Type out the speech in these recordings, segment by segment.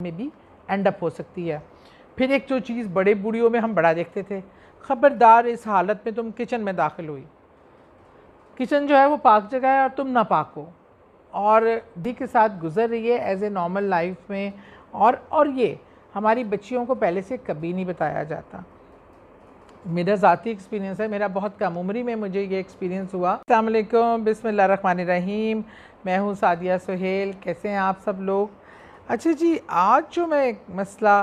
में भी and up हो सकती है। फिर एक जो चीज़ बड़े बूढ़ियों में हम बड़ा देखते थे, ख़बरदार इस हालत में तुम किचन में दाखिल हुई, किचन जो है वो पाक जगह है और तुम नापाक हो और दी के साथ गुजर रही है एज ए नॉर्मल लाइफ में। और ये हमारी बच्चियों को पहले से कभी नहीं बताया जाता। मेरा ज़ाती एक्सपीरियंस है, मेरा बहुत कम उम्री में मुझे ये एक्सपीरियंस हुआ। अस्सलाम वालेकुम, बिस्मिल्लाहिर्रहमानिर्रहीम। मैं हूँ सादिया सुहेल। कैसे हैं आप सब लोग? अच्छा जी, आज जो मैं एक मसला,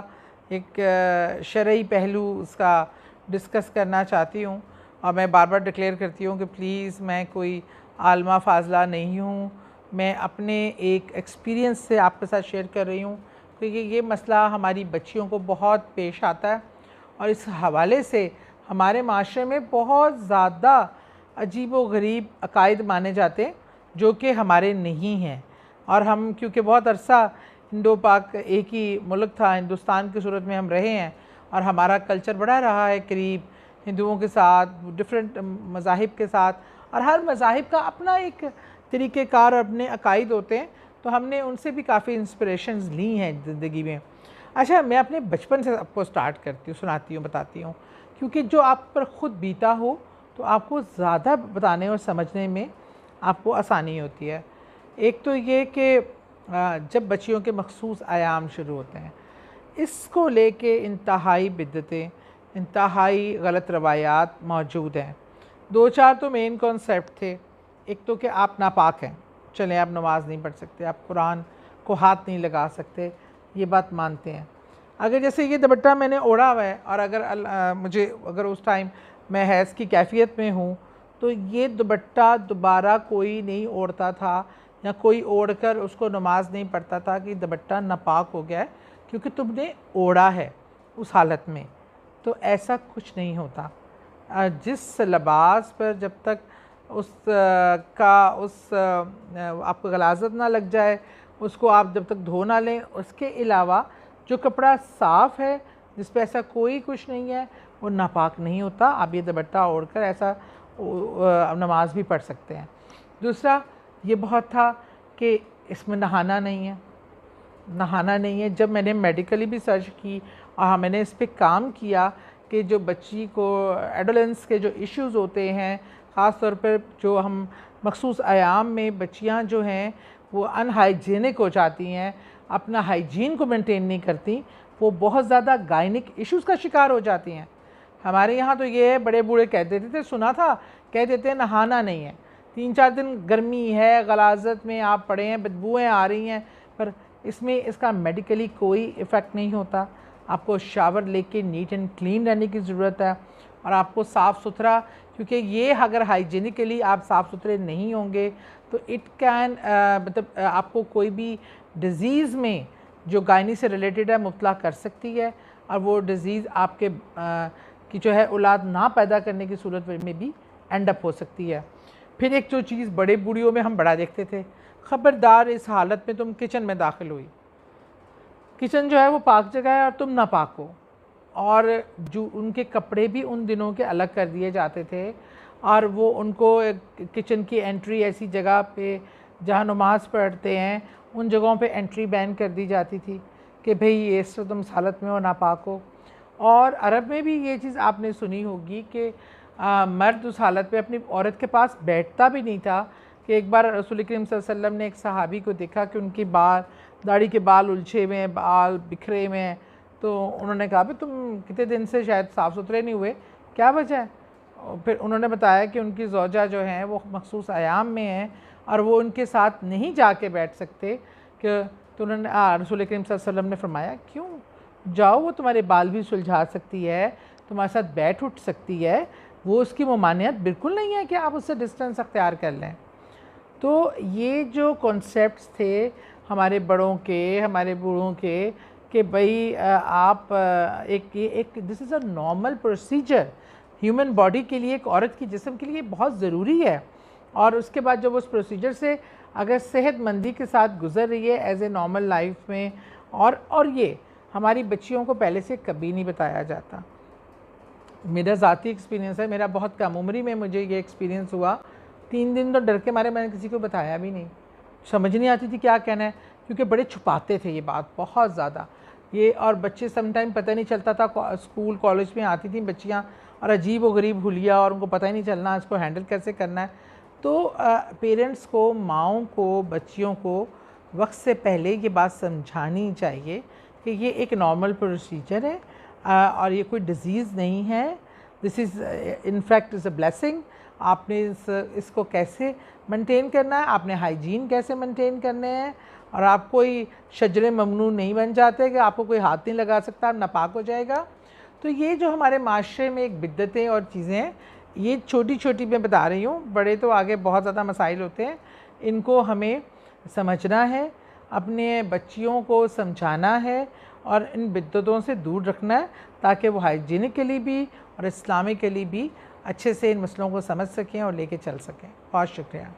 एक शरई पहलू उसका डिस्कस करना चाहती हूँ, और मैं बार बार डिक्लेयर करती हूँ कि प्लीज़ मैं कोई आलमा फाजला नहीं हूँ, मैं अपने एक एक्सपीरियंस से आपके साथ शेयर कर रही हूँ, क्योंकि ये मसला हमारी बच्चियों को बहुत पेश आता है और इस हवाले से हमारे माशरे में बहुत ज़्यादा अजीब व गरीब अकायद माने जाते हैं जो कि हमारे नहीं हैं। और हम क्योंकि बहुत अरसा इंडो पाक एक ही मुल्क था, हिंदुस्तान की सूरत में हम रहे हैं और हमारा कल्चर बड़ा रहा है करीब हिंदुओं के साथ, डिफरेंट मज़ाहिब के साथ, और हर मज़ाहिब का अपना एक तरीक़ेकार और अपने अकायद होते हैं, तो हमने उनसे भी काफ़ी इंस्पिरेशंस ली हैं ज़िंदगी में। अच्छा, मैं अपने बचपन से आपको स्टार्ट करती हूँ, सुनाती हूँ, बताती हूँ, क्योंकि जो आप पर ख़ुद बीता हो तो आपको ज़्यादा बताने और समझने में आपको आसानी होती है। एक तो ये कि जब बच्चियों के मखसूस आयाम शुरू होते हैं, इसको लेके इंतहाई बिद्दतें, इंतहाई गलत रवायात मौजूद हैं। 2-4 तो मेन कॉन्सेप्ट थे। एक तो कि आप नापाक हैं, चलें आप नमाज़ नहीं पढ़ सकते, आप कुरान को हाथ नहीं लगा सकते, ये बात मानते हैं। अगर जैसे ये दुपट्टा मैंने ओढ़ा हुआ है और अगर उस टाइम मैं हैज़ की कैफियत में हूँ, तो ये दुपट्टा दोबारा कोई नहीं ओढ़ता था या कोई ओढ़कर उसको नमाज नहीं पढ़ता था कि दुपट्टा नापाक हो गया है क्योंकि तुमने ओढ़ा है उस हालत में। तो ऐसा कुछ नहीं होता। जिस लिबास पर जब तक आपको गलाज़त ना लग जाए, उसको आप जब तक धो ना लें, उसके अलावा जो कपड़ा साफ़ है जिस पे ऐसा कोई कुछ नहीं है वो नापाक नहीं होता। आप ये दुपट्टा ओढ़कर ऐसा नमाज भी पढ़ सकते हैं। दूसरा ये बहुत था कि इसमें नहाना नहीं है, नहाना नहीं है। जब मैंने मेडिकली भी सर्च की और मैंने इस पे काम किया कि जो बच्ची को एडोलेंस के जो इश्यूज़ होते हैं, ख़ास तौर पर जो हम मखसूस आयाम में बच्चियां जो हैं वो अनहाइजीनिक हो जाती हैं, अपना हाइजीन को मेंटेन नहीं करती, वो बहुत ज़्यादा गायनिक इश्यूज़ का शिकार हो जाती हैं। हमारे यहाँ तो ये है, बड़े बूढ़े कह देते थे, सुना था, कह देते हैं नहाना नहीं है। 3-4 दिन गर्मी है, गलाज़त में आप पड़े हैं, बदबूएँ आ रही हैं, पर इसका मेडिकली कोई इफ़ेक्ट नहीं होता। आपको शावर लेके नीट एंड क्लीन रहने की ज़रूरत है और आपको साफ़ सुथरा, क्योंकि ये अगर हाइजीनिकली आप साफ़ सुथरे नहीं होंगे तो इट कैन मतलब आपको कोई भी डिज़ीज़ में जो गायनी से रिलेटेड है मुब्तला कर सकती है, और वो डिज़ीज़ आपके की जो है औलाद ना पैदा करने की सूरत में भी एंड अप हो सकती है। फिर एक जो चीज़ बड़े बूढ़ियों में हम बड़ा देखते थे, ख़बरदार इस हालत में तुम किचन में दाखिल हुई, किचन जो है वो पाक जगह है और तुम नापाक हो। और जो उनके कपड़े भी उन दिनों के अलग कर दिए जाते थे, और वो उनको किचन की एंट्री ऐसी जगह पे जहाँ नमाज़ पढ़ते हैं उन जगहों पे एंट्री बैन कर दी जाती थी कि भाई ये तो तुम इस हालत में हो, नापाक हो। और अरब में भी ये चीज़ आपने सुनी होगी कि मर्द उस हालत में अपनी औरत के पास बैठता भी नहीं था। कि एक बार रसूल करीम सल्लल्लाहु अलैहि वसल्लम ने एक सहाबी को देखा कि उनकी दाढ़ी के बाल उलझे हुए हैं, बाल बिखरे हुए हैं, तो उन्होंने कहा भी तुम कितने दिन से शायद साफ़ सुथरे नहीं हुए, क्या वजह है? फिर उन्होंने बताया कि उनकी ज़ौजा जो हैं वो मखसूस आयाम में हैं और वो उनके साथ नहीं जाके बैठ सकते। कि तो उन्होंने रसूल करीम सल्लल्लाहु अलैहि वसल्लम ने फरमाया, क्यों जाओ, वो तुम्हारे बाल भी सुलझा सकती है, तुम्हारे साथ बैठ उठ सकती है, वो उसकी ममानियत बिल्कुल नहीं है कि आप उससे डिस्टेंस अख्तियार कर लें। तो ये जो कॉन्सेप्ट्स थे हमारे बड़ों के, हमारे बूढ़ों के, कि भाई आप एक this is a normal procedure human body के लिए, एक औरत की जिस्म के लिए बहुत ज़रूरी है। और उसके बाद जब उस प्रोसीजर से अगर सेहतमंदी के साथ गुजर रही है एज ए नॉर्मल लाइफ में, और ये हमारी बच्चियों को पहले से कभी नहीं बताया जाता। मेरा ज़ाती एक्सपीरियंस है, मेरा बहुत कम उम्री में मुझे ये एक्सपीरियंस हुआ। 3 दिन तो डर के मारे मैंने किसी को बताया भी नहीं, समझ नहीं आती थी क्या कहना है। क्योंकि बड़े छुपाते थे ये बात बहुत ज़्यादा ये, और बच्चे समटाइम पता नहीं चलता था, स्कूल कॉलेज में आती थी बच्चियाँ और अजीब व गरीब हुलिया, और उनको पता ही नहीं चलना इसको हैंडल कैसे करना है। तो पेरेंट्स को, माँओं को, बच्चियों को वक्त से पहले ये बात समझानी चाहिए कि ये एक नॉर्मल प्रोसीजर है और ये कोई डिज़ीज़ नहीं है, this is in fact is a blessing. आपने इसको कैसे मेंटेन करना है, आपने हाइजीन कैसे मेंटेन करने हैं, और आप कोई शजरे ममनू नहीं बन जाते कि आपको कोई हाथ नहीं लगा सकता, नापाक हो जाएगा। तो ये जो हमारे माशरे में एक बिद्दतें और चीज़ें हैं, ये छोटी छोटी मैं बता रही हूँ, बड़े तो आगे बहुत ज़्यादा मसाइल होते हैं, इनको हमें समझना है, अपने बच्चियों को समझाना है और इन बिद्दतों से दूर रखना है, ताकि वो हाइजीनिक के लिए भी और इस्लामिक के लिए भी अच्छे से इन मसलों को समझ सकें और लेके चल सकें। बहुत शुक्रिया।